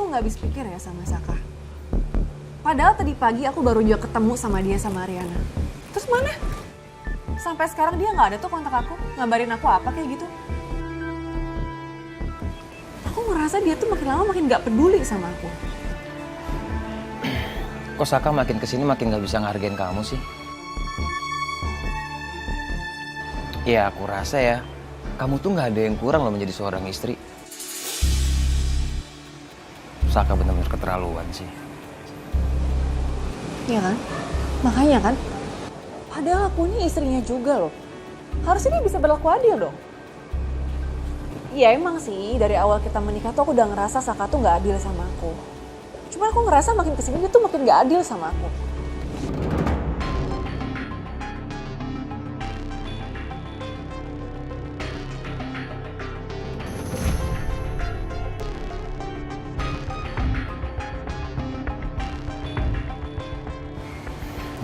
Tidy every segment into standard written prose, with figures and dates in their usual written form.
tuh nggak habis pikir ya sama Saka. Padahal tadi pagi aku baru juga ketemu sama dia sama Ariana. Terus mana? Sampai sekarang dia nggak ada tuh kontak aku, ngabarin aku apa kayak gitu. Aku ngerasa dia tuh makin lama makin nggak peduli sama aku. Kok Saka makin kesini makin gak bisa ngehargain kamu sih? Ya aku rasa ya, kamu tuh gak ada yang kurang loh menjadi seorang istri. Saka benar-benar keterlaluan sih. Iya kan? Makanya kan? Padahal aku ini istrinya juga loh. Harusnya dia bisa berlaku adil dong. Iya emang sih, dari awal kita menikah tuh aku udah ngerasa Saka tuh gak adil sama aku. Cuma aku ngerasa makin kesini dia tuh makin gak adil sama aku.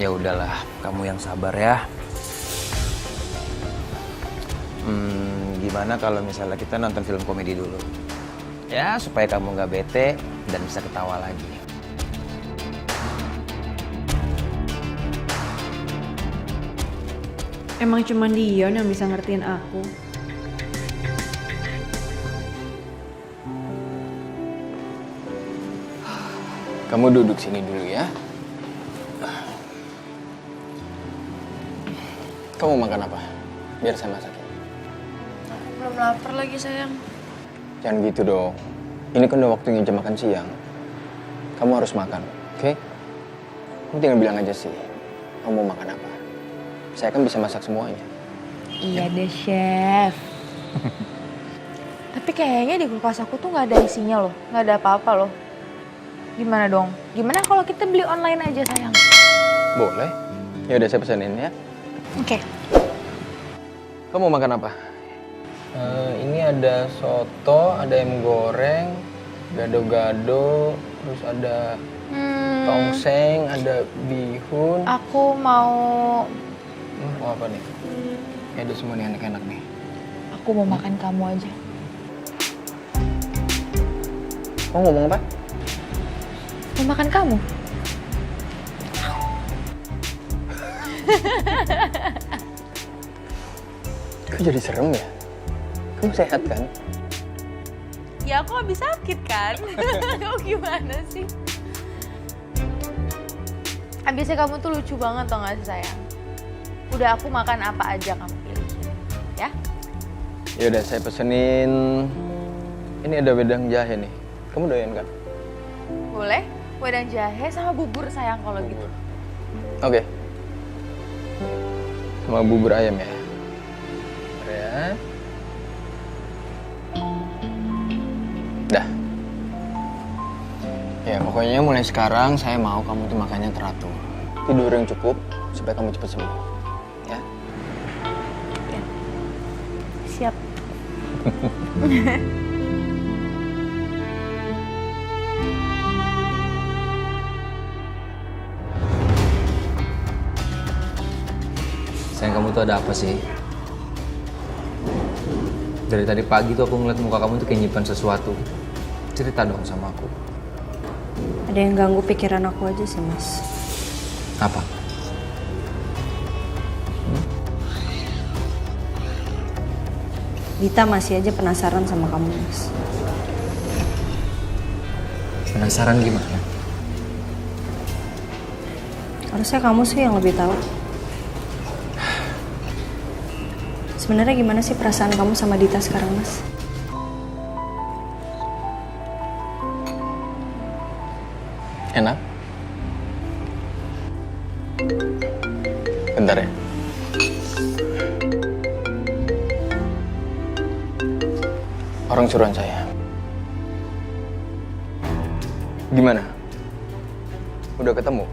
Ya udahlah, kamu yang sabar ya. Gimana kalau misalnya kita nonton film komedi dulu? Ya, supaya kamu nggak bete dan bisa ketawa lagi. Emang cuma Dion yang bisa ngertiin aku. Kamu duduk sini dulu ya. Kamu makan apa? Biar saya masakin. Belum lapar lagi sayang. Jangan gitu dong. Ini kan udah waktunya jam makan siang. Kamu harus makan, oke? Kamu tinggal bilang aja sih, kamu mau makan apa? Saya kan bisa masak semuanya. Iya deh chef. Tapi kayaknya di kulkas aku tuh nggak ada isinya loh, nggak ada apa-apa loh. Gimana dong? Gimana kalau kita beli online aja sayang? Boleh. Ya udah saya pesenin ya. Oke. Kamu mau makan apa? Ini ada soto, ada ayam goreng, gado-gado, terus ada tongseng, ada bihun. Aku mau Mau apa nih? Ya ada semua nih enak-enak nih. Aku mau makan kamu aja. Kamu ngomong apa? Mau makan kamu? Kok jadi serem ya? Kamu sehat kan? Ya aku habis sakit kan? Kamu gimana sih? Abisnya kamu tuh lucu banget tau gak sih sayang? Udah aku makan apa aja kamu pilih. Ya? Ya udah saya pesenin. Ini ada wedang jahe nih. Kamu doyan kan? Boleh? Wedang jahe sama bubur sayang kalau gitu. Oke. Sama bubur ayam ya. Ya. Dah. Ya pokoknya mulai sekarang saya mau kamu tuh makannya teratur. Tidur yang cukup supaya kamu cepat sembuh. Ya. Ya. Siap. Sayang, kamu tuh ada apa sih? Dari tadi pagi tuh aku ngeliat muka kamu tuh kayak nyimpan sesuatu. Cerita dong sama aku. Ada yang ganggu pikiran aku aja sih, Mas. Apa? Dita masih aja penasaran sama kamu, Mas. Penasaran gimana? Harusnya kamu sih yang lebih tahu. Sebenarnya gimana sih perasaan kamu sama Dita sekarang, Mas? Enak? Bentar ya. Orang suruhan saya. Gimana? Udah ketemu?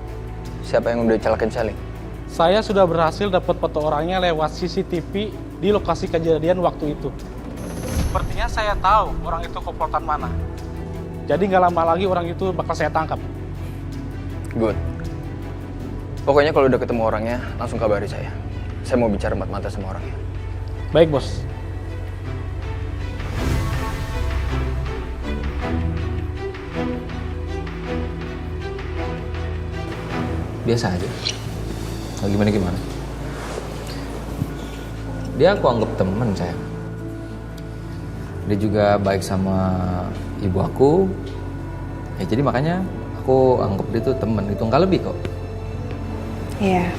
Siapa yang udah celakain Saling? Saya sudah berhasil dapat foto orangnya lewat CCTV di lokasi kejadian waktu itu. Sepertinya saya tahu orang itu komplotan mana. Jadi nggak lama lagi orang itu bakal saya tangkap. Good. Pokoknya kalau udah ketemu orangnya, langsung kabari saya. Saya mau bicara mata-mata sama orangnya. Baik, Bos. biasa aja. Nah, gimana? Dia aku anggap temen sayang. Dia juga baik sama ibu aku. Ya jadi makanya aku anggap dia tuh temen, itu nggak lebih kok. Iya.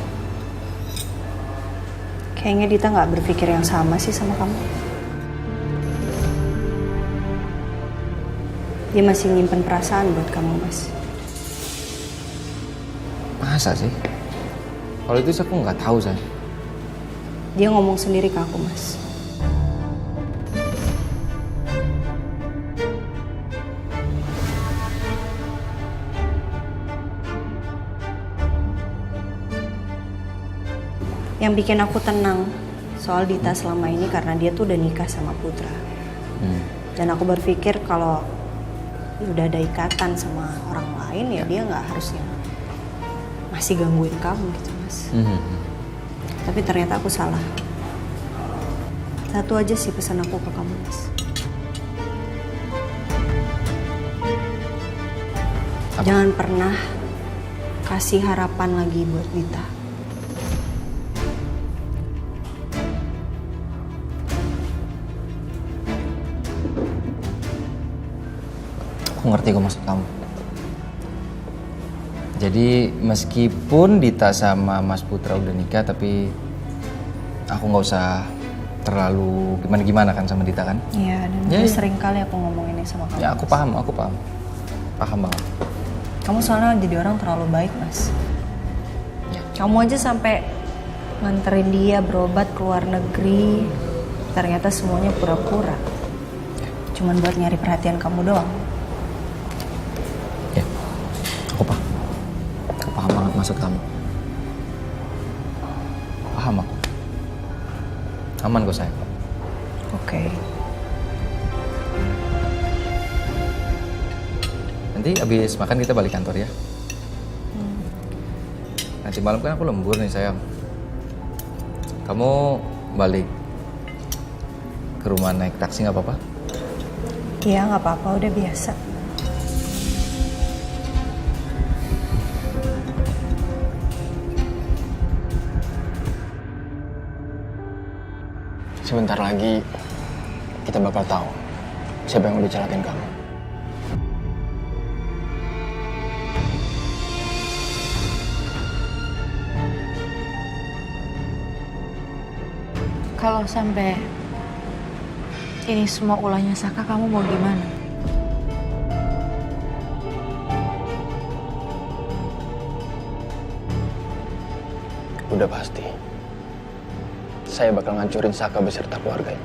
Kayaknya Dita nggak berpikir yang sama sih sama kamu. Dia masih nyimpen perasaan buat kamu, Mas. Masa sih? Kalau itu sih aku nggak tahu sayang. Dia ngomong sendiri ke aku, Mas. Yang bikin aku tenang soal Dita selama ini karena dia tuh udah nikah sama Putra. Dan aku berpikir kalau udah ada ikatan sama orang lain ya dia nggak harusnya masih gangguin kamu gitu, Mas. Tapi ternyata aku salah. Satu aja sih pesan aku ke kamu, Mas. Apa? Jangan pernah kasih harapan lagi buat Dita. Aku ngerti kok maksud kamu. Jadi meskipun Dita sama Mas Putra udah nikah, tapi aku nggak usah terlalu gimana-gimana kan sama Dita kan? Iya, dan Ya, udah ya. sering kali aku ngomong ini sama kamu. Ya aku paham. Paham banget. Kamu soalnya jadi orang terlalu baik, Mas. Ya. Kamu aja sampai nganterin dia berobat ke luar negeri. Ternyata semuanya pura-pura. Cuman buat nyari perhatian kamu doang. Ya, aku paham banget maksud kamu. Paham aku. Aman kok sayang. Oke. Nanti abis makan kita balik kantor ya. Nanti malam kan aku lembur nih sayang. Kamu balik ke rumah naik taksi nggak apa-apa? Iya, nggak apa-apa, udah biasa. Sebentar lagi kita bakal tahu siapa yang udah celakain kamu. Kalau sampai ini semua ulahnya Saka, kamu mau gimana? Udah pasti. Saya bakal ngancurin Saka beserta keluarganya.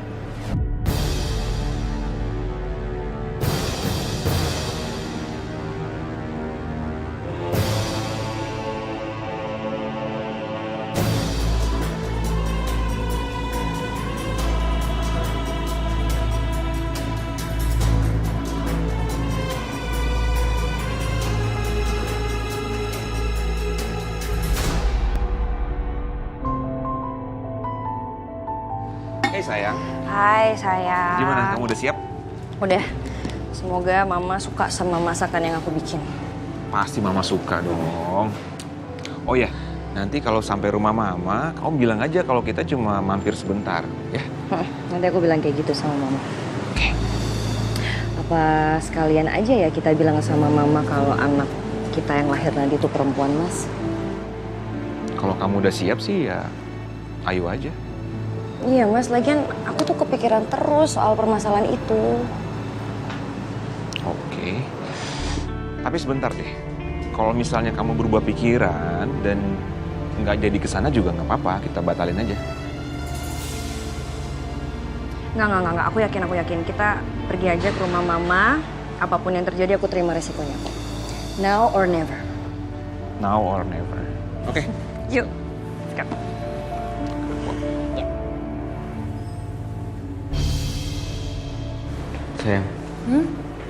Hei sayang, Hai sayang. gimana? Kamu udah siap? Udah. Semoga mama suka sama masakan yang aku bikin. Pasti mama suka dong. Oh ya, nanti kalau sampai rumah mama, kamu bilang aja kalau kita cuma mampir sebentar, ya? Nanti aku bilang kayak gitu sama mama. Oke. Apa sekalian aja ya kita bilang sama mama kalau anak kita yang lahir nanti itu perempuan, Mas? Kalau kamu udah siap sih ya, ayo aja. Iya, Mas. Lagian aku tuh kepikiran terus soal permasalahan itu. Oke. Tapi sebentar deh. Kalau misalnya kamu berubah pikiran dan nggak jadi kesana juga nggak apa-apa, kita batalin aja. Nggak. Aku yakin. Kita pergi aja ke rumah mama. Apapun yang terjadi aku terima resikonya kok. Now or never. Now or never. Oke. Yuk. Let's go. Sayang,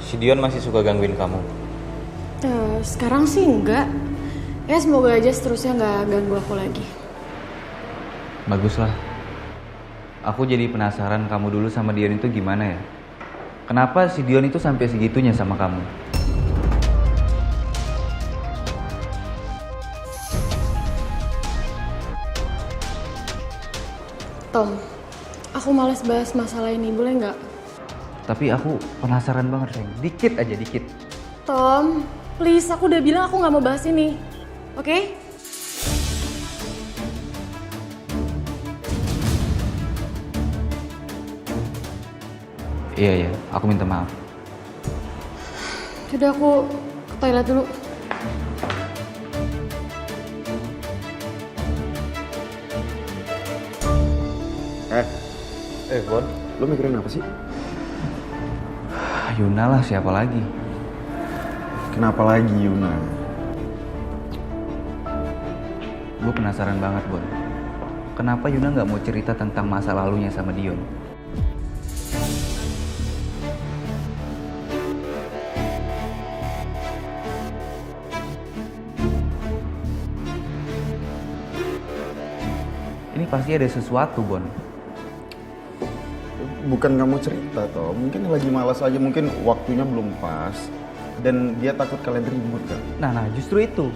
si Dion masih suka gangguin kamu. Sekarang sih enggak. Ya semoga aja seterusnya nggak ganggu aku lagi. Baguslah. Aku jadi penasaran kamu dulu sama Dion itu gimana ya? Kenapa si Dion itu sampai segitunya sama kamu? Tom, aku males bahas masalah ini, boleh nggak? Tapi aku penasaran banget, sayang. Dikit aja, dikit. Tom, please, aku udah bilang aku nggak mau bahas ini, oke? Iya, aku minta maaf. Udah, aku ke toilet dulu. Bon, lo mikirin apa sih? Yuna lah, siapa lagi? Kenapa lagi Yuna? Gue penasaran banget, Bon. Kenapa Yuna nggak mau cerita tentang masa lalunya sama Dion? Ini pasti ada sesuatu, Bon. Bukan nggak mau cerita toh, mungkin lagi malas aja, mungkin waktunya belum pas dan dia takut kalian ribut kan. Nah, justru itu.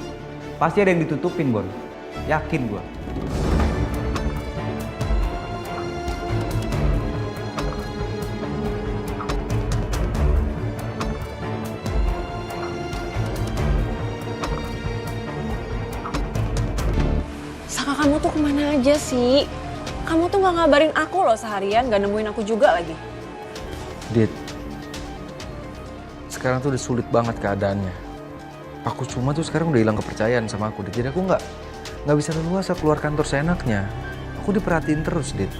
Pasti ada yang ditutupin, Bon. Yakin gua. Saka, kamu tuh kemana aja sih? Kamu tuh gak ngabarin aku loh seharian, gak nemuin aku juga lagi. Dit, sekarang tuh udah sulit banget keadaannya. Aku cuma tuh sekarang udah hilang kepercayaan sama aku, Dit. Jadi aku nggak bisa leluasa keluar kantor seenaknya. Aku diperhatiin terus, Dit.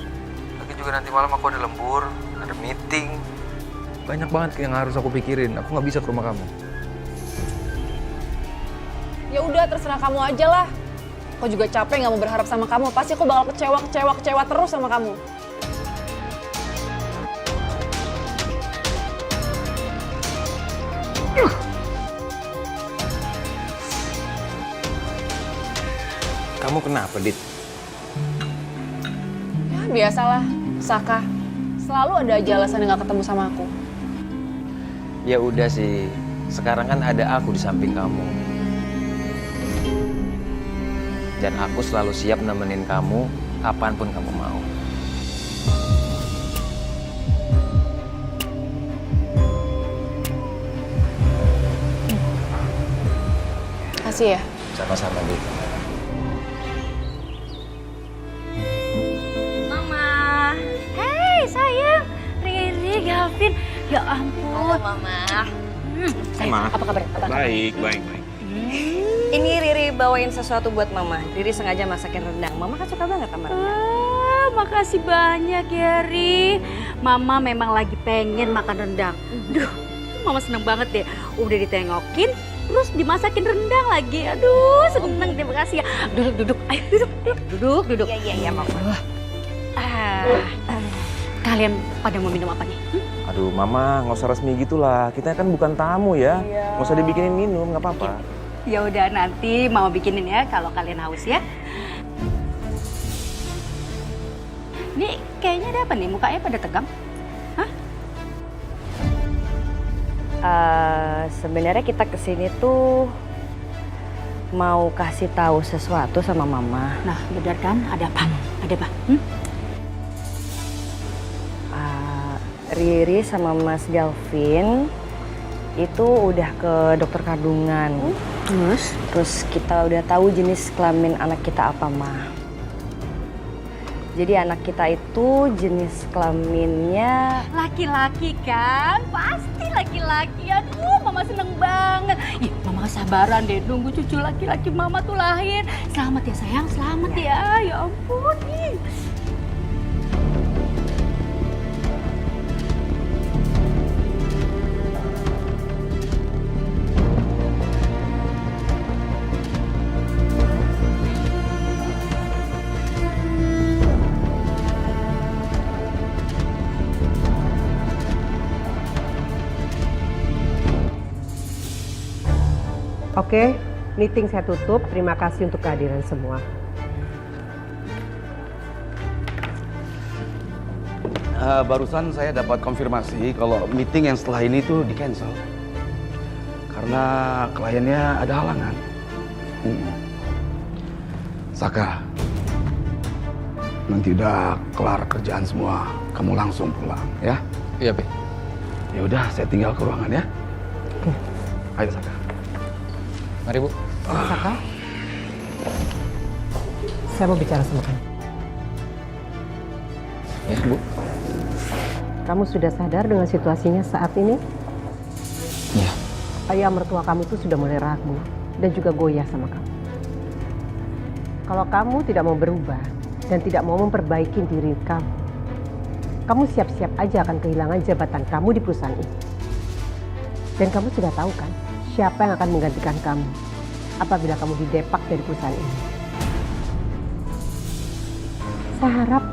Lagi juga nanti malam aku ada lembur, ada meeting. Banyak banget yang harus aku pikirin. Aku nggak bisa ke rumah kamu. Ya udah, terserah kamu aja lah. Aku juga capek gak mau berharap sama kamu. Pasti aku bakal kecewa terus sama kamu. Kamu kenapa, Dit? Ya biasalah, Saka. Selalu ada aja alasan yang gak ketemu sama aku. Ya udah sih, sekarang kan ada aku di samping kamu. Dan aku selalu siap nemenin kamu kapanpun kamu mau. Kasih ya. Sama-sama, Dit. Mama. Hei sayang, Riri, Gavin. Ya ampun. Halo Mama. Sayang, apa kabar? Baik. Ini Riri bawain sesuatu buat Mama. Riri sengaja masakin rendang. Mama kan suka banget sama rendang. Makasih banyak ya, Ri. Mama memang lagi pengen makan rendang. Duh, Mama seneng banget deh. Udah ditengokin, terus dimasakin rendang lagi. Aduh, seneng, terima kasih ya. Duduk. Ayo, duduk. Iya, Mama. Kalian pada mau minum apa nih? Aduh, Mama, nggak usah resmi gitulah. Kita kan bukan tamu ya. Nggak usah dibikinin minum, nggak apa-apa. Ya udah, nanti Mama bikinin ya kalau kalian haus ya. Nih, kayaknya ada apa nih? Mukanya pada tegang. Hah? Sebenarnya kita kesini tuh mau kasih tahu sesuatu sama Mama. Nah, benar kan? Ada apa? Riri sama Mas Galvin itu udah ke dokter kandungan. Terus kita udah tahu jenis kelamin anak kita apa, Ma. Jadi anak kita itu jenis kelaminnya Laki-laki kan? Pasti laki-laki. Aduh, Mama seneng banget. Ih, Mama kesabaran deh nunggu cucu laki-laki Mama tuh lahir. Selamat ya sayang, selamat ya. Ya ampun. Ih. Oke, meeting saya tutup. Terima kasih untuk kehadiran semua. Barusan saya dapat konfirmasi kalau meeting yang setelah ini tuh di-cancel. Karena kliennya ada halangan. Saka, nanti udah kelar kerjaan semua, kamu langsung pulang ya. Iya, Be. Ya udah, saya tinggal ke ruangan ya. Ayo, Saka. Mari, Bu. Saka, saya mau bicara sama kamu. Ya, Bu. Kamu sudah sadar dengan situasinya saat ini? Iya. Ayah mertua kamu itu sudah mulai ragu dan juga goyah sama kamu. Kalau kamu tidak mau berubah dan tidak mau memperbaiki diri kamu siap-siap aja akan kehilangan jabatan kamu di perusahaan ini. Dan kamu sudah tahu kan siapa yang akan menggantikan kamu apabila kamu didepak dari perusahaan ini. Saya harap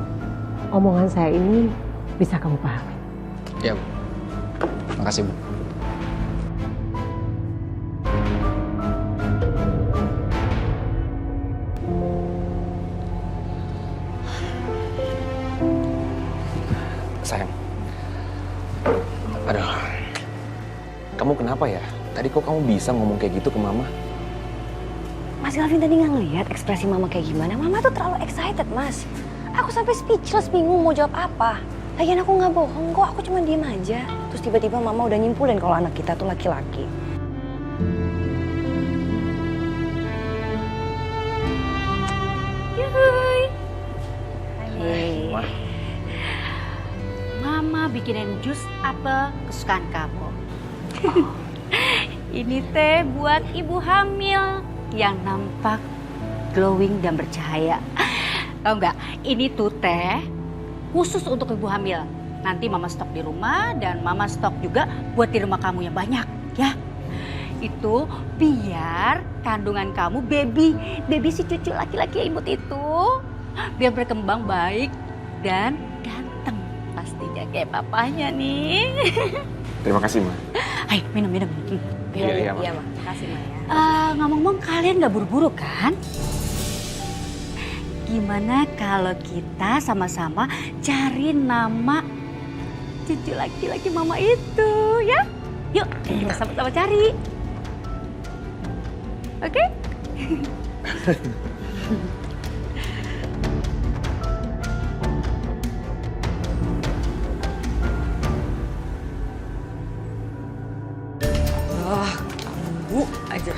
omongan saya ini bisa kamu pahami. Ya, Bu. Makasih, Bu. Sayang. Aduh. Kamu kenapa ya? Tadi kok kamu bisa ngomong kayak gitu ke Mama? Mas Galvin tadi nggak ngeliat ekspresi Mama kayak gimana. Mama tuh terlalu excited, Mas. Aku sampai speechless, bingung mau jawab apa. Lagian aku nggak bohong kok, aku cuma diem aja. Terus tiba-tiba Mama udah nyimpulin kalau anak kita tuh laki-laki. Yuhuy. Hai. Mama bikinin jus apel kesukaan kamu. Ini teh buat ibu hamil yang nampak glowing dan bercahaya. Tahu nggak? Ini tuh teh khusus untuk ibu hamil. Nanti Mama stok di rumah dan Mama stok juga buat di rumah kamu yang banyak, ya. Itu biar kandungan kamu baby si cucu laki-laki yang imut itu biar berkembang baik dan ganteng pastinya kayak papanya nih. Terima kasih, Ma. Ayo minum. Iya, Ma. Iya, Ma. Makasih, Ma ya. Ngomong-ngomong kalian nggak buru-buru kan? Gimana kalau kita sama-sama cari nama cucu laki-laki Mama itu, ya? Yuk, kita sama-sama cari. Oke? Ganggu aja.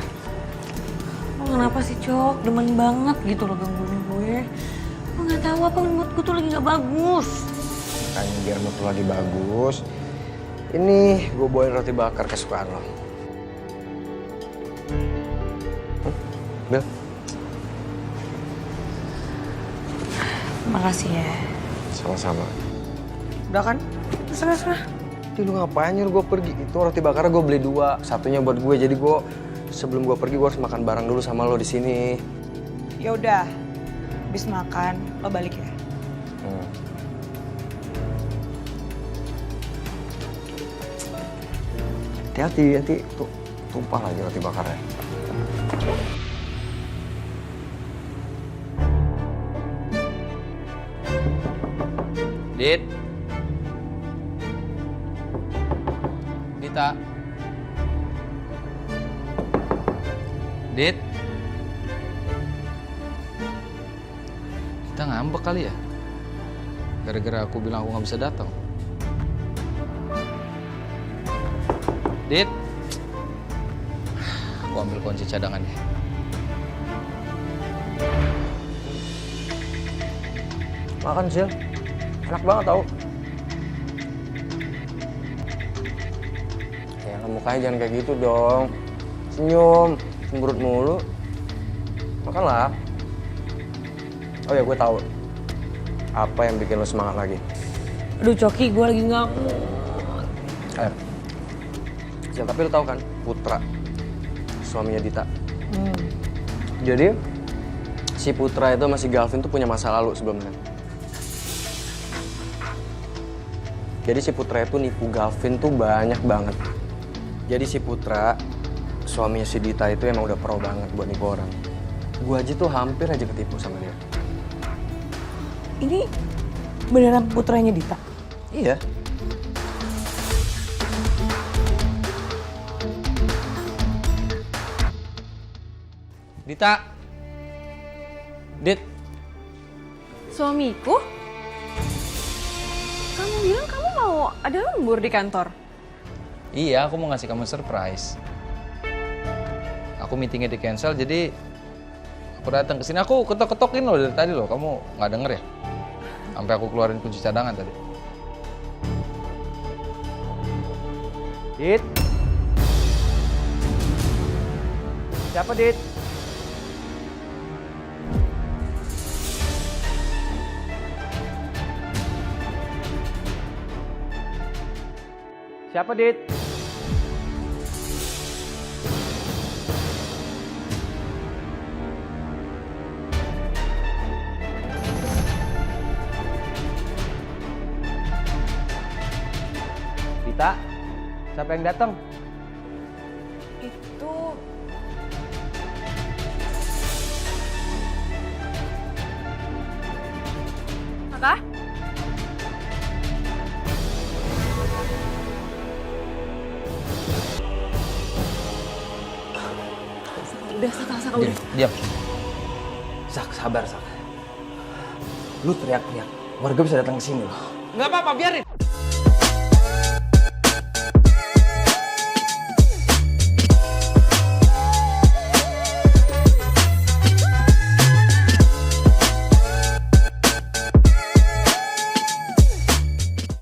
Lo kenapa sih, Cok? Demen banget gitu lo gangguin gue. Lo gak tahu apa mood gue tuh lagi gak bagus. Makanya biar mood lo lagi bagus, ini gue bawain roti bakar kesukaan lo. Bel. Makasih ya. Sama-sama. Udah kan? Sana. Lu ngapain nyuruh gue pergi? Itu roti bakar gue beli 2, satunya buat gue. Jadi gue sebelum gue pergi gue harus makan bareng dulu sama lo di sini. Ya udah. Habis makan lo balik ya. Hati-hati, nanti tuh tumpah lagi roti bakarnya. Dit. Dita. Dit. Kita ngambek kali ya? Gara-gara aku bilang aku nggak bisa datang. Dit. Aku ambil kunci cadangannya. Makan, Sil. Enak banget tau. Ya mukanya jangan kayak gitu dong. Senyum, cemberut mulu. Makanlah. Oh ya, gue tahu. Apa yang bikin lo semangat lagi? Aduh, Coki, gue lagi nggak mood. Ayo. Sil, tapi lo tahu kan, Putra, suaminya Dita. Jadi, si Putra itu sama si Galvin tuh punya masa lalu sebelumnya. Jadi si Putra itu nipu Galvin tuh banyak banget. Jadi si Putra, suaminya si Dita itu emang udah pro banget buat nipu orang. Gue aja tuh hampir aja ketipu sama dia. Ini beneran putranya Dita? Iya. Dita. Dit. Suamiku? Kamu bilang kamu mau ada lembur di kantor? Iya, aku mau ngasih kamu surprise. Aku meetingnya di cancel, jadi aku datang ke sini. Aku ketok-ketokin loh dari tadi loh. Kamu nggak denger ya? Sampai aku keluarin kunci cadangan tadi. Dit? Siapa, Dit? Siapa, Dit? Dita, siapa yang datang? Itu... Kakak? Udah, Saka udah. Diam. Sak, sabar Sak. Lu teriak-teriak, warga bisa datang ke sini loh. Nggak apa-apa, biarin.